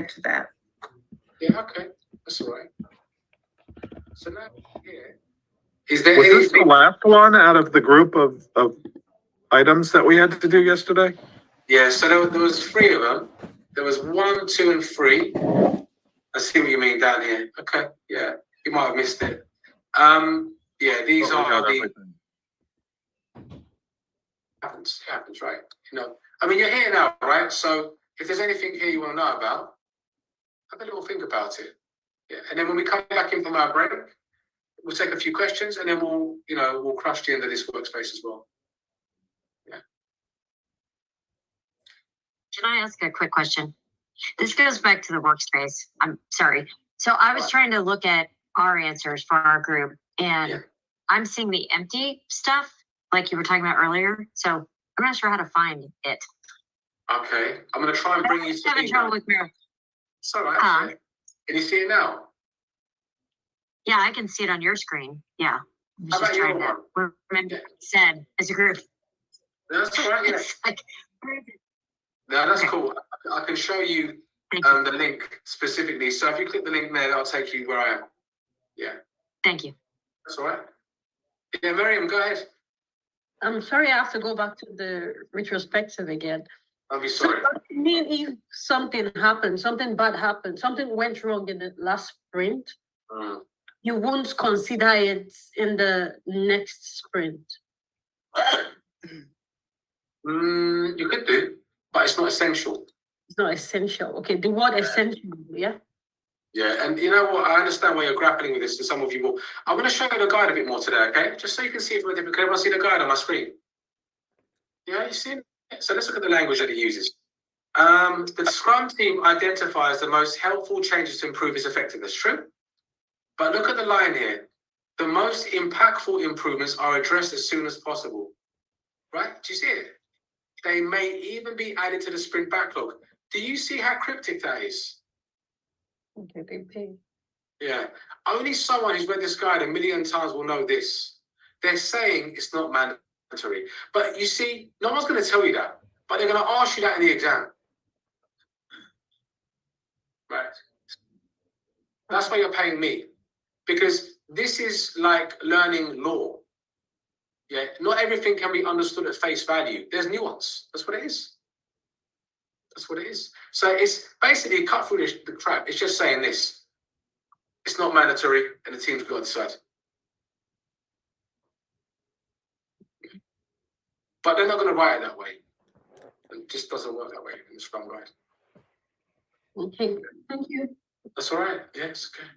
back to that. Yeah, okay. That's all right. So now, is there Was this anything? the last one out of the group of items that we had to do yesterday? Yeah, so there was 3 of them. There was 1, 2, and 3. I see what you mean down here. Okay, yeah. You might have missed it. Yeah, these are the... Happens, right? You know, I mean, you're here now, right? So if there's anything here you want to know about, have a little think about it. Yeah, and then when we come back in from our break, we'll take a few questions, and then we'll crush the end of this workspace as well. Yeah. Can I ask a quick question? This goes back to the workspace. I'm sorry. So I was trying to look at our answers for our group, and I'm seeing the empty stuff like you were talking about earlier. So I'm not sure how to find it. Okay, I'm going to try and bring you to having trouble with Mary. It's all right. Can you see it now? Yeah, I can see it on your screen. Yeah. I'm How just about trying your to remember what it said as a group. No, that's all right. Yeah. It's like, No, that's cool. I can show you the link specifically. So if you click the link there, that'll take you where I am. Yeah. Thank you. That's all right. Yeah, Miriam, go ahead. I'm sorry, I have to go back to the retrospective again. I'll be sorry. So, I mean, if something happened, something bad happened, something went wrong in the last sprint, you won't consider it in the next sprint. You could do, but it's not essential. It's not essential. Okay, the word essential, yeah? Yeah, and you know what? I understand why you're grappling with this, and some of you will. I'm going to show you the guide a bit more today, okay? Just so you can see it from a different. Can everyone see the guide on my screen? Yeah, you see it? So let's look at the language that it uses. The Scrum team identifies the most helpful changes to improve its effectiveness. True, but look at the line here. The most impactful improvements are addressed as soon as possible. Right? Do you see it? They may even be added to the sprint backlog. Do you see how cryptic that is? Okay, they pay. Yeah. Only someone who's read this guide 1,000,000 times will know this. They're saying it's not mandatory. But you see, no one's going to tell you that. But they're going to ask you that in the exam. Right. That's why you're paying me. Because this is like learning law. Yeah. Not everything can be understood at face value. There's nuance. That's what it is. That's what it is. So it's basically cut through the crap. It's just saying this. It's not mandatory, and the team's got to decide. But they're not going to write it that way. It just doesn't work that way in the Scrum guide. Okay, thank you. That's all right. Yes, okay.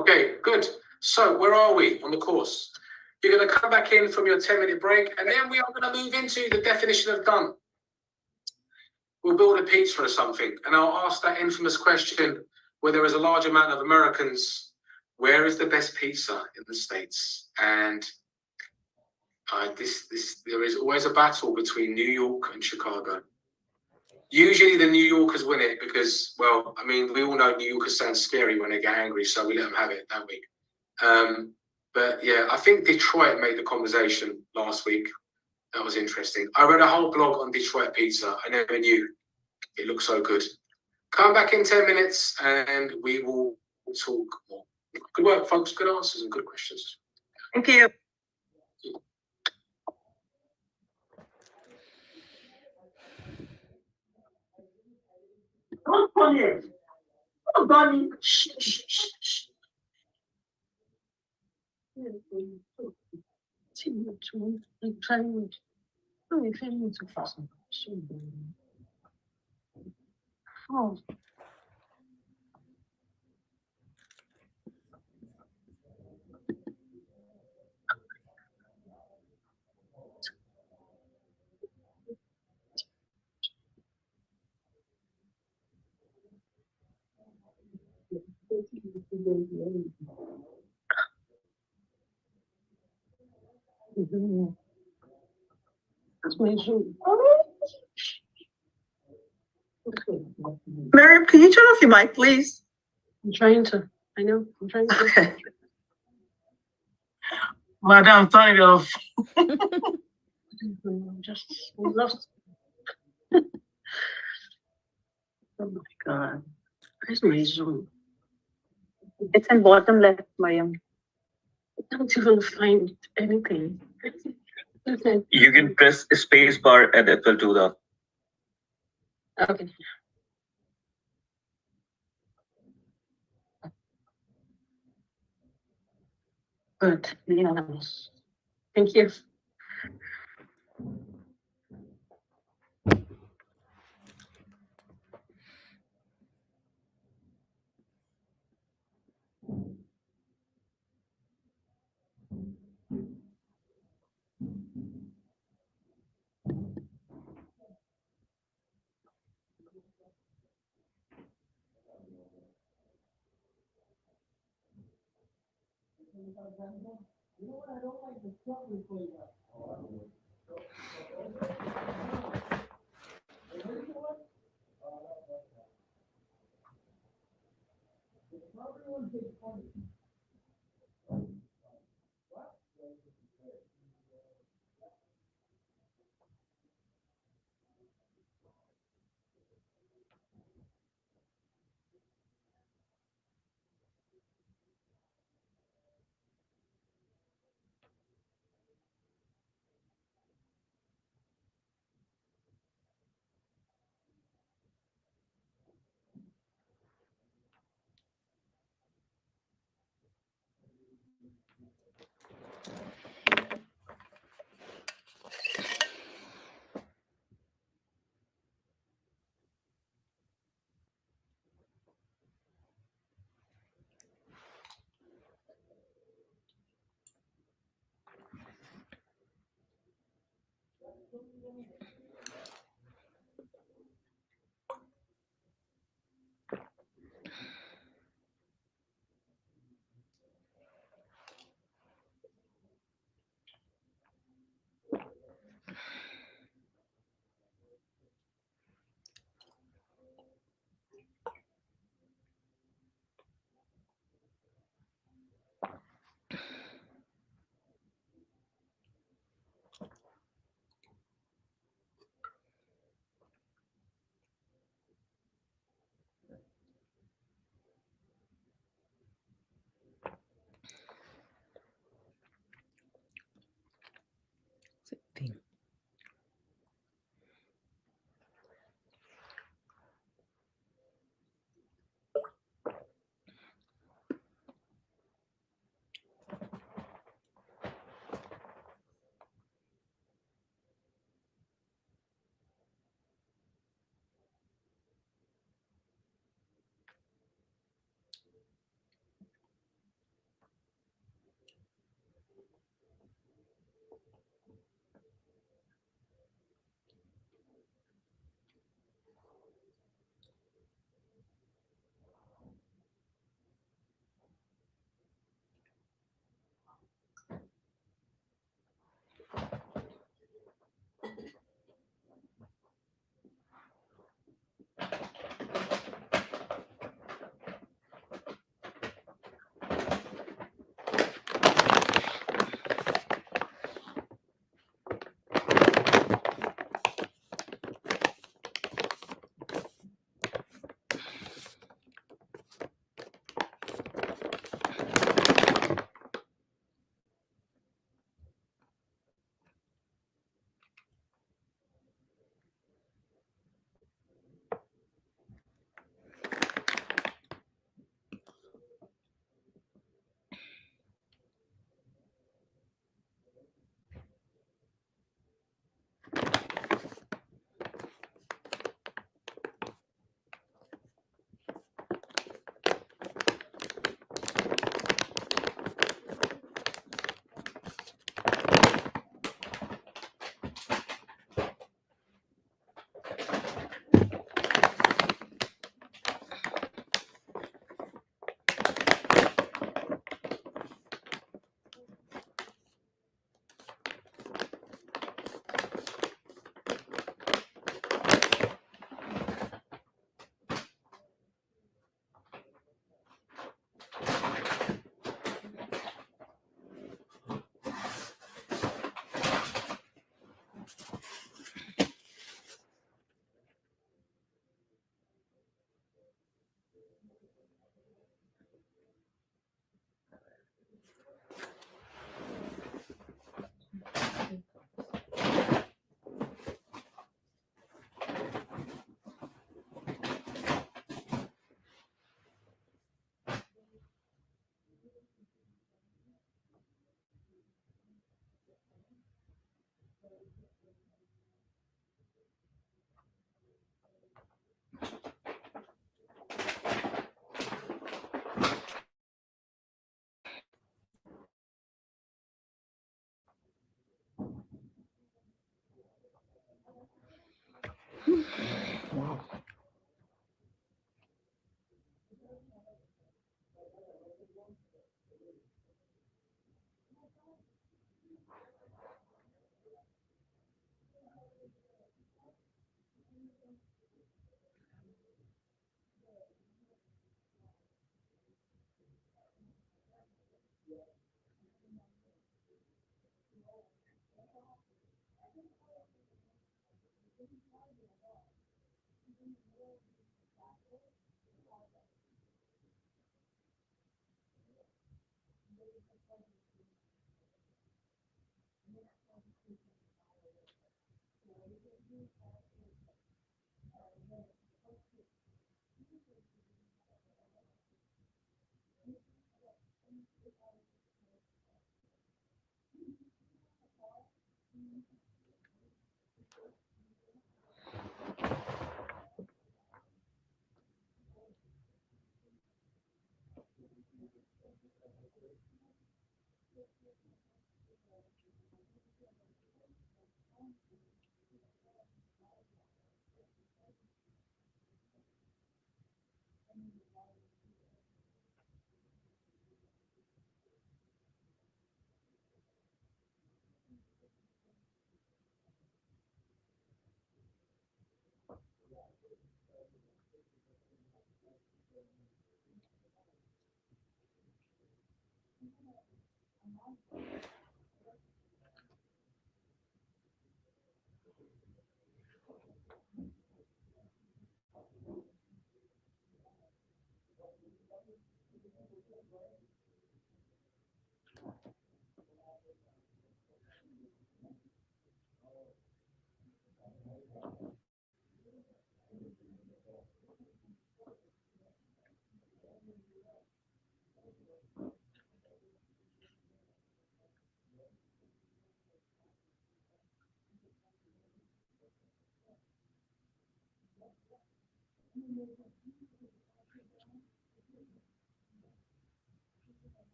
Okay, good. So where are we on the course? You're going to come back in from your 10-minute break, and then we are going to move into the definition of done. We'll build a pizza or something, and I'll ask that infamous question where there is a large amount of Americans, where is the best pizza in the States? And there is always a battle between New York and Chicago. Usually the New Yorkers win it because, well, I mean, we all know New Yorkers sound scary when they get angry, so we let them have it that week. But yeah, I think Detroit made the conversation last week. That was interesting. I read a whole blog on Detroit pizza. I never knew it looked so good. Come back in 10 minutes and we will talk more. Good work, folks. Good answers and good questions. Thank you. Don't come here. Oh, Bonnie. Shh, shh, shh, shh. Oh. Miriam, can you turn off your mic, please? I'm trying to. I know. I'm trying to. Okay. Madam, turn it off. Just lost. Oh my God. Where's my Zoom? It's in bottom left, Mariam. I don't even find anything. Okay. You can press space bar and it will do that. Okay. Good. Yeah. Thank you.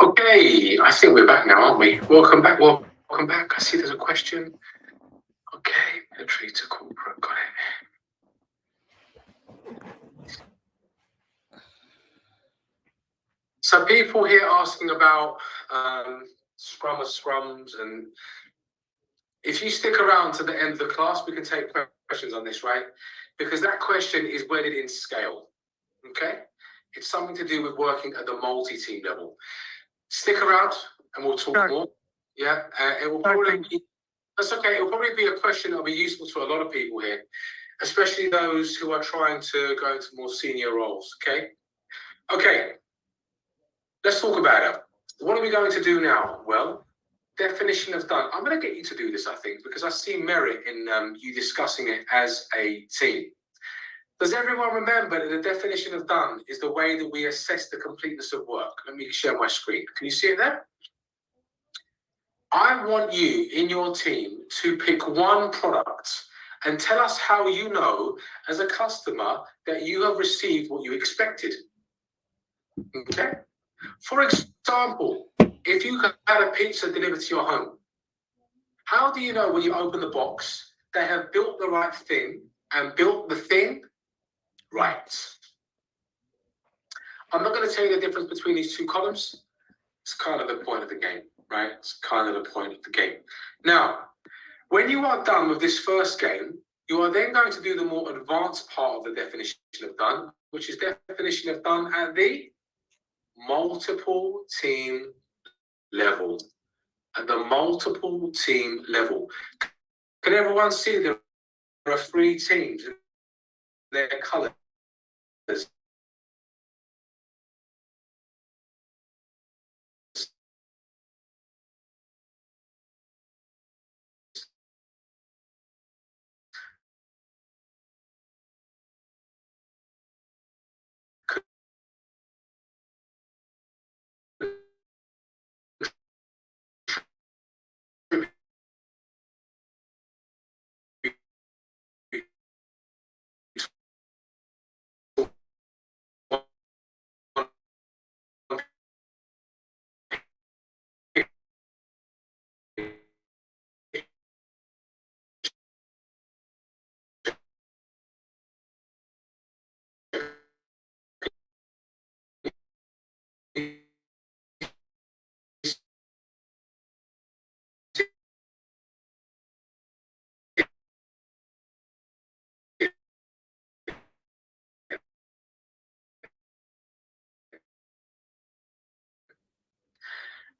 Okay, I think we're back now, aren't we? Welcome back. Welcome back. I see there's a question. Okay, military to corporate. Got it. So people here asking about Scrum or Scrums, and if you stick around to the end of the class, we can take questions on this, right? Because that question is wedded in scale. Okay, it's something to do with working at the multi-team level. Stick around and we'll talk more. Yeah, it will probably be, that's okay. It will probably be a question that will be useful to a lot of people here, especially those who are trying to go into more senior roles. Okay, let's talk about it. What are we going to do now? Well, definition of done. I'm going to get you to do this, I think, because I see merit in you discussing it as a team. Does everyone remember that the definition of done is the way that we assess the completeness of work? Let me share my screen. Can you see it there? I want you in your team to pick one product and tell us how you know as a customer that you have received what you expected. Okay? For example, if you had a pizza delivered to your home, how do you know when you open the box they have built the right thing and built the thing right? I'm not going to tell you the difference between these two columns. It's kind of the point of the game, right? It's kind of the point of the game. Now, When you are done with this first game, you are then going to do the more advanced part of the definition of done, which is definition of done at the multiple team level. At the multiple team level. Can everyone see there are 3 teams? Their colours.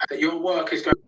That your work is going